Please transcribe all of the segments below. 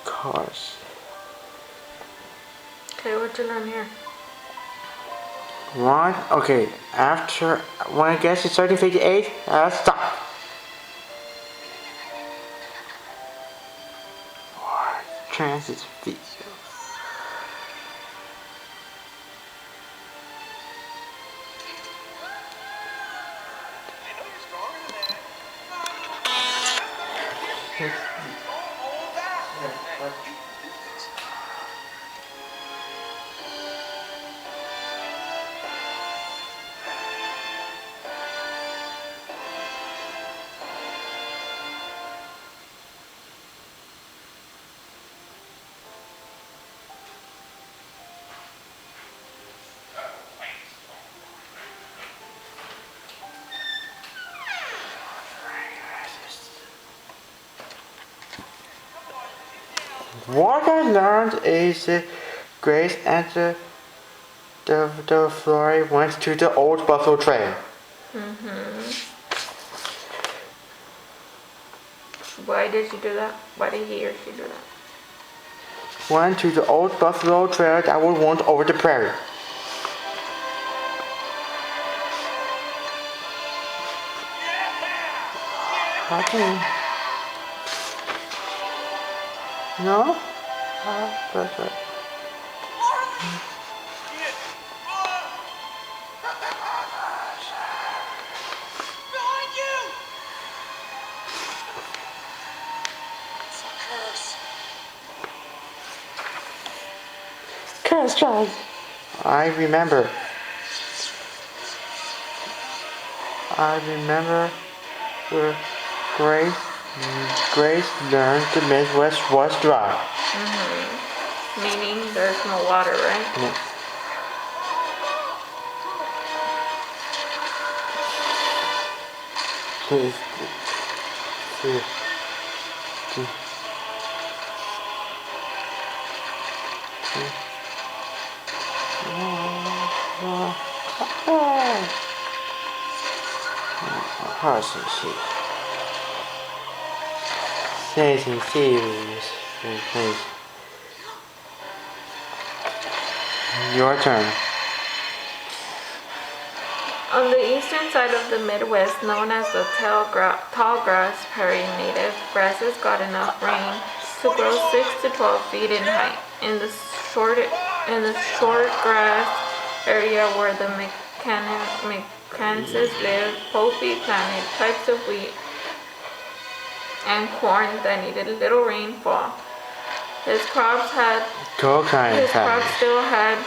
Cars. Okay, what'd you learn here? One, okay, after, when I guess it's 1358, stop. Transit vehicles. What I learned is Grace and the Flurry went to the old Buffalo Trail. Why did you do that? Why did he or she do that? Went to the old Buffalo Trail that would run over the prairie. Okay. No? That's right. Curse, Charles. I remember where Grace learned the Midwest was dry. Meaning there's no water, right? Yeah. Your turn. On the eastern side of the Midwest, known as the tall grass prairie, native grasses got enough rain to grow 6 to 12 feet in height. In the short grass area where the Mexicans lived, Pope planted types of wheat and corn that needed little rainfall. His crops still had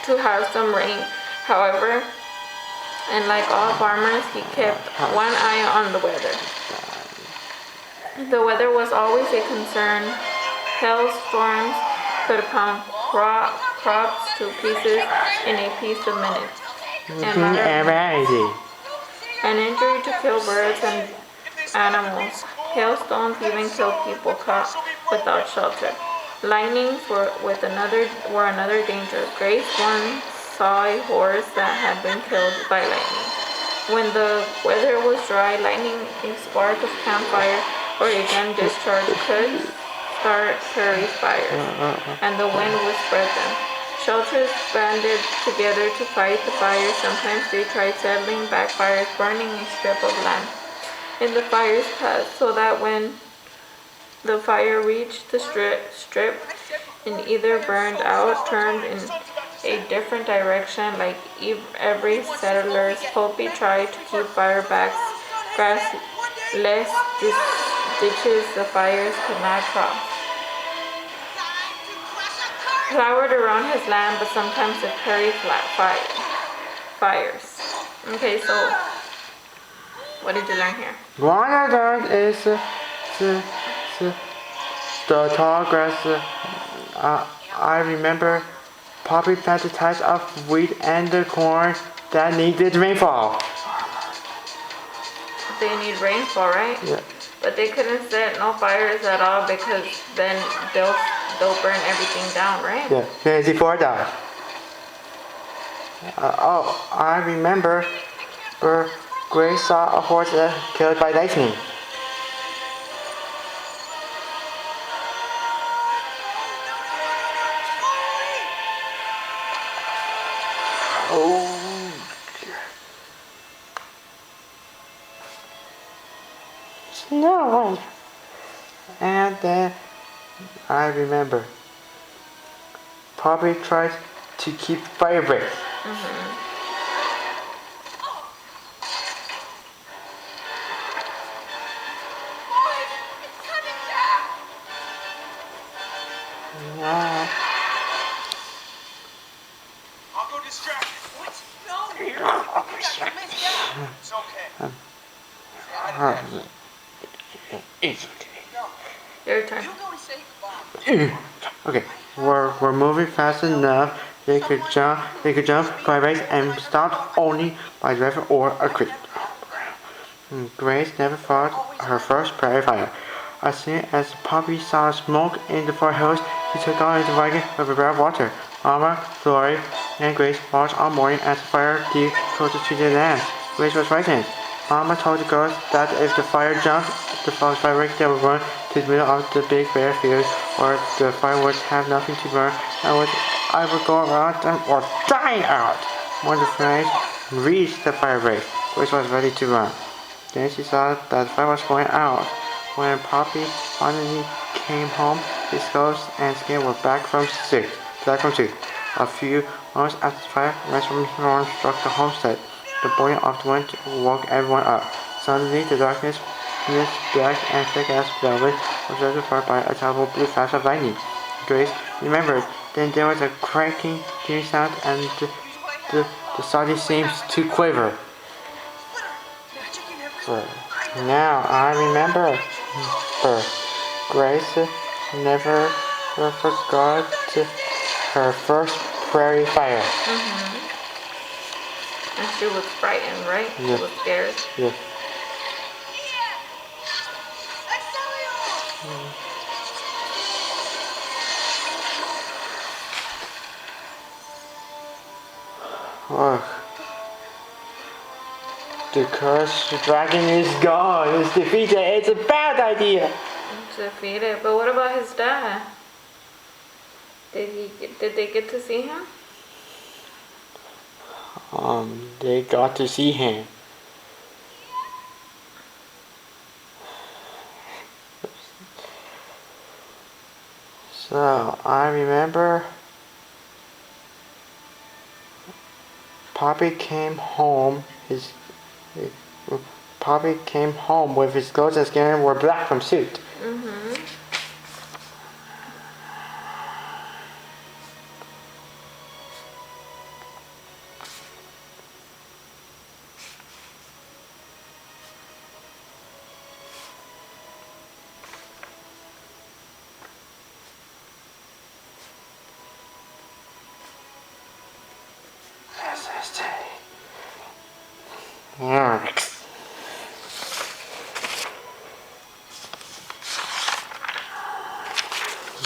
to have some rain. However, and like all farmers, he kept one eye on the weather. The weather was always a concern. Hailstorms could pound crops to pieces in a piece of minutes. An injury to kill birds and animals. Hailstones even kill people caught without shelter. Lightnings were another danger. Grace once saw a horse that had been killed by lightning. When the weather was dry, lightning, a spark of campfire, or a gun discharge could start prairie fires, and the wind would spread them. Shelters banded together to fight the fires. Sometimes they tried settling backfires, burning a strip of land in the fire's path, so that when the fire reached the strip and either burned out, turned in a different direction, like every settler's Poppy tried to keep firebacks, grass, less ditches the fires could not cross. Flowered around his land, but sometimes the prairie fires. Okay, so what did you learn here? What I learned is the tall grass. I remember Poppy planted types of wheat and the corn that needed rainfall. They need rainfall, right? Yeah. But they couldn't set no fires at all because then they'll burn everything down, right? Yeah, before that. I remember where Grace saw a horse killed by lightning. Oh. No. And then I remember. Poppy tried to keep fire break. Yeah. I'll go distract you. What? No. It's okay. It's okay. Your turn. You go and say goodbye. Okay, we're moving fast enough. They could jump, fire breaks, and stop only by driver or a creep. Grace never fought her first prairie fire. As soon as Poppy saw smoke in the foothills, she took out into wagon with a barrel of water. Mama, Glory, and Grace watched all morning as the fire grew closer to the land. Grace was frightened. Mama told the girls that if the fire jumped the fire break, they would run to the middle of the big bare field, or the fire would have nothing to burn, and I would go around them or die out. When the flames reached the fire break, Grace was ready to run. Then she saw that the fire was going out. When Poppy finally came home, his clothes and skin were back from soup. A few moments after the fire, a rainstorm struck the homestead. The boiling of the wind woke everyone up. Suddenly, the darkness, black and thick as velvet, was obscured by a terrible blue flash of lightning. Grace remembered. Then there was a cracking, tearing sound, and the saddle seemed to quiver. Now I remember. Grace never forgot her first prairie fire. And she was frightened, right? Yeah. She was scared. Yeah. Look. The cursed dragon is gone. It's defeated. It's a bad idea. Defeated. But what about his dad? Did they get to see him? They got to see him. So I remember Poppy came home. Poppy came home with his clothes and skin were black from soot.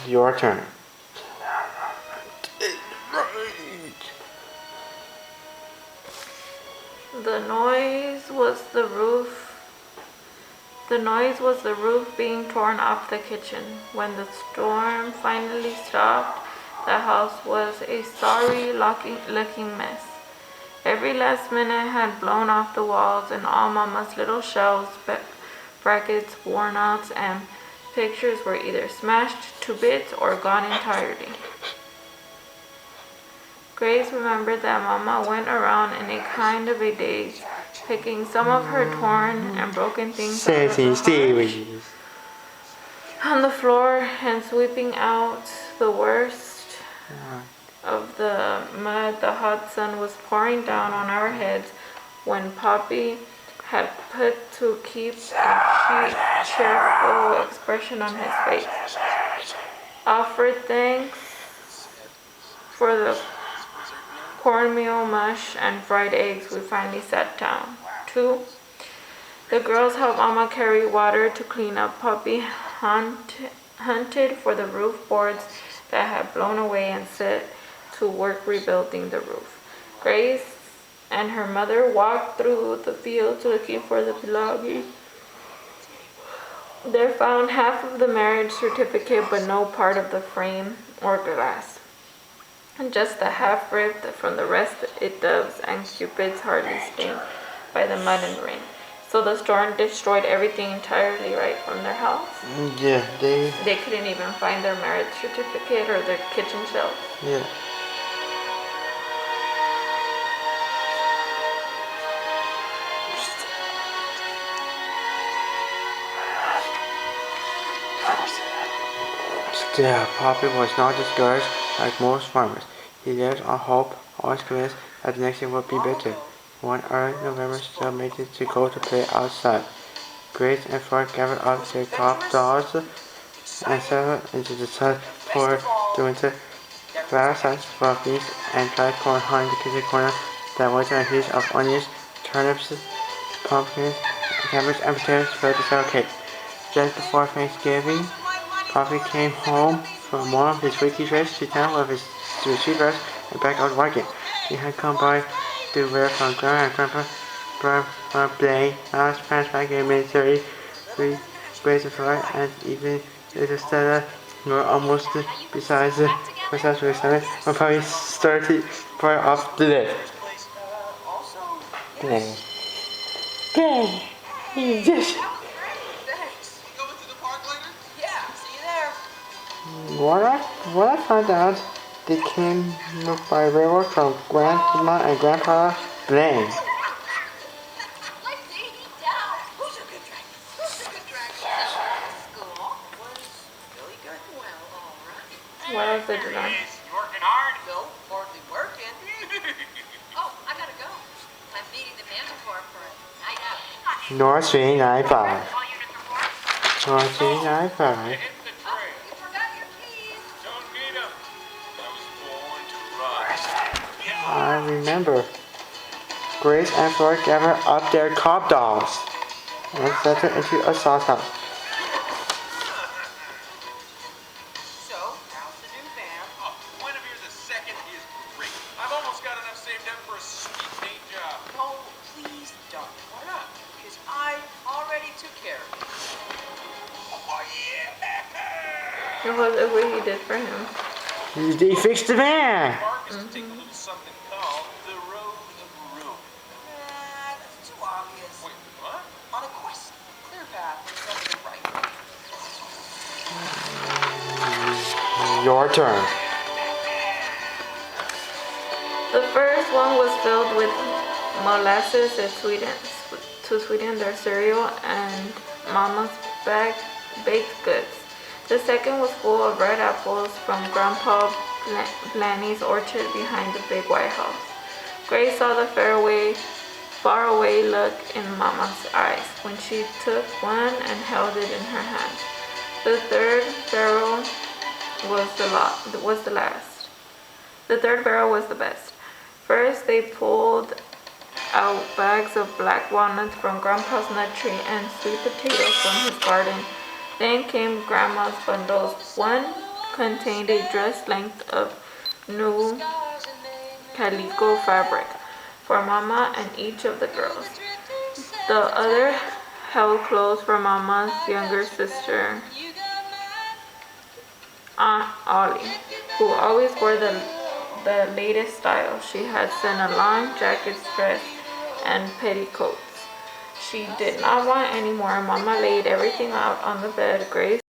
Your turn. The noise was the roof being torn off the kitchen. When the storm finally stopped, the house was a sorry looking mess. Every last minute had blown off the walls, and all Mama's little shelves, brackets, worn outs, and pictures were either smashed to bits or gone entirely. Grace remembered that Mama went around in a kind of a daze, picking some of her torn and broken things out of the on the floor and sweeping out the worst of the mud. The hot sun was pouring down on our heads when Poppy had put to keep a cheerful expression on his face. Offered thanks for the cornmeal mush and fried eggs, we finally sat down. 2. The girls helped Mama carry water to clean up. Poppy hunted for the roof boards that had blown away and set to work rebuilding the roof. Grace and her mother walked through the fields looking for the belongings. They found half of the marriage certificate but no part of the frame or glass. and just a half ripped from the rest it doves, and Cupid's hardly stained by the mud and rain. So the storm destroyed everything entirely right from their house. Yeah, they couldn't even find their marriage certificate or their kitchen shelf. yeah. Still, Poppy was not discouraged like most farmers. He lived on hope, always convinced that the next year would be better. One early November, still made it to go to play outside. Grace and Ford gathered up their golf dolls and settled into the sun for the winter. Fireside fluffies and dried corn hung in the kitchen corner that was a heap of onions, turnips, pumpkins, cabbage, and potatoes filled the cellar cake. Just before Thanksgiving, Poppy came home from one of his weekly trips to town with his toothbrush and bag of wagon. He had come by the where from Grandma and Grandpa Blaine, last parents back in military, Grace and Floyd, and even little Stella were almost beside the process with Simon when Poppy started far off the lift. Blaine. Yes. Thanks. Going to the park later? Yeah, see you there. What I found out, they came by railroad from Grandma and Grandpa Blaine. Who's a good dragon? Who's a good dragon? School was really good. Well, all right. What else did you learn? You working hard? No, hardly working. Oh, I gotta go. I'm meeting the mandatory for a night out. North Street 95. North Street 95. Oh, you forgot your keys. Don't need 'em. I was born to run. I remember. Grace and Floyd gathered up their cob dolls and set them into a sauce house. So, how's the new van? Oh, Guinevere's a second is great. I've almost got enough saved up for a sweet paint job. No, please don't. Why not? Because I already took care of it. Oh, yeah! It was what he did for him. They fixed the van. Mark is to take a little something called the Road of Ruin. Nah, that's too obvious. Wait, what? On a quest, clear path is something right. Your turn. The first one was filled with molasses to sweeten their cereal and Mama's baked goods. The second was full of red apples from Grandpa Blanny's orchard behind the big white house. Grace saw the faraway look in Mama's eyes when she took one and held it in her hand. The third barrel was the last. The third barrel was the best. First, they pulled out bags of black walnuts from Grandpa's nut tree and sweet potatoes from his garden. Then came Grandma's bundles. One contained a dress length of new calico fabric for Mama and each of the girls. The other held clothes for Mama's younger sister, Aunt Ollie, who always wore the latest style. She had sent a long jacket, dress, and petticoats. She did not want any more. Mama laid everything out on the bed. Grace